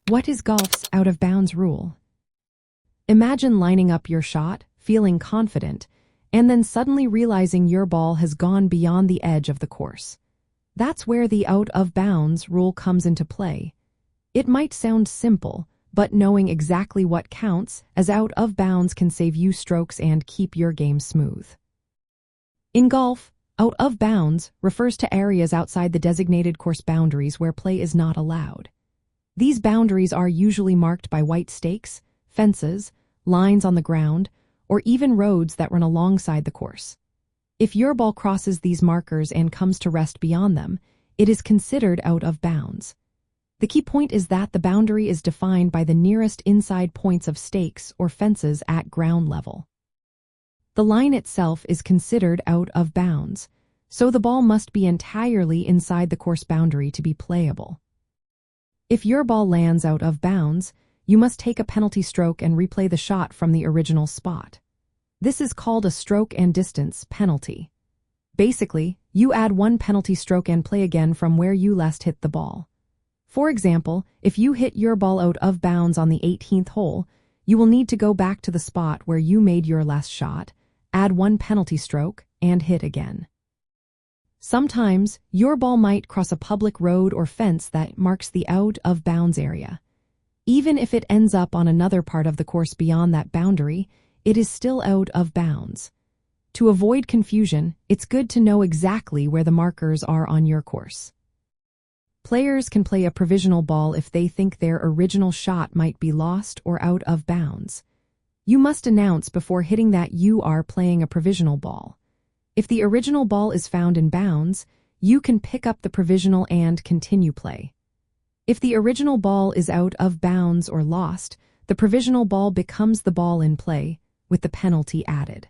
What is golf's out-of-bounds rule? Imagine lining up your shot, feeling confident, and then suddenly realizing your ball has gone beyond the edge of the course. That's where the out-of-bounds rule comes into play. It might sound simple, but knowing exactly what counts as out of bounds can save you strokes and keep your game smooth. In golf, out of bounds refers to areas outside the designated course boundaries where play is not allowed. These boundaries are usually marked by white stakes, fences, lines on the ground, or even roads that run alongside the course. If your ball crosses these markers and comes to rest beyond them, it is considered out of bounds. The key point is that the boundary is defined by the nearest inside points of stakes or fences at ground level. The line itself is considered out of bounds, so the ball must be entirely inside the course boundary to be playable. If your ball lands out of bounds, you must take a penalty stroke and replay the shot from the original spot. This is called a stroke and distance penalty. Basically, you add one penalty stroke and play again from where you last hit the ball. For example, if you hit your ball out of bounds on the 18th hole, you will need to go back to the spot where you made your last shot, add one penalty stroke, and hit again. Sometimes, your ball might cross a public road or fence that marks the out-of-bounds area. Even if it ends up on another part of the course beyond that boundary, it is still out of bounds. To avoid confusion, it's good to know exactly where the markers are on your course. Players can play a provisional ball if they think their original shot might be lost or out of bounds. You must announce before hitting that you are playing a provisional ball. If the original ball is found in bounds, you can pick up the provisional and continue play. If the original ball is out of bounds or lost, the provisional ball becomes the ball in play, with the penalty added.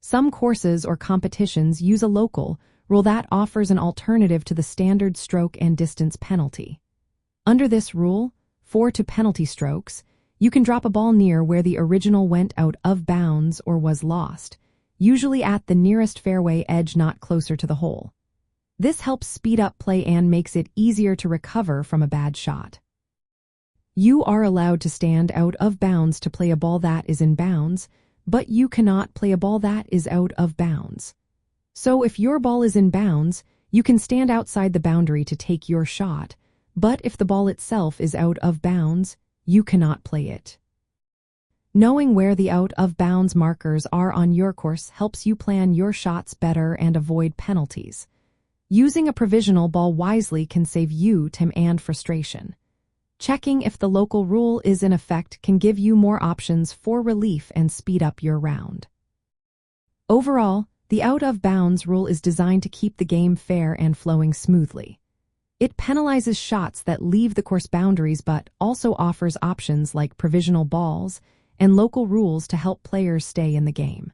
Some courses or competitions use a local rule that offers an alternative to the standard stroke and distance penalty. Under this rule, 4 to penalty strokes, you can drop a ball near where the original went out of bounds or was lost, usually at the nearest fairway edge not closer to the hole. This helps speed up play and makes it easier to recover from a bad shot. You are allowed to stand out of bounds to play a ball that is in bounds, but you cannot play a ball that is out of bounds. So if your ball is in bounds, you can stand outside the boundary to take your shot, but if the ball itself is out of bounds, you cannot play it. Knowing where the out-of-bounds markers are on your course helps you plan your shots better and avoid penalties. Using a provisional ball wisely can save you time and frustration. Checking if the local rule is in effect can give you more options for relief and speed up your round. Overall, the out-of-bounds rule is designed to keep the game fair and flowing smoothly. It penalizes shots that leave the course boundaries but also offers options like provisional balls and local rules to help players stay in the game.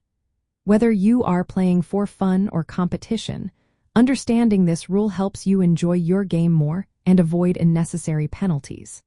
Whether you are playing for fun or competition, understanding this rule helps you enjoy your game more and avoid unnecessary penalties.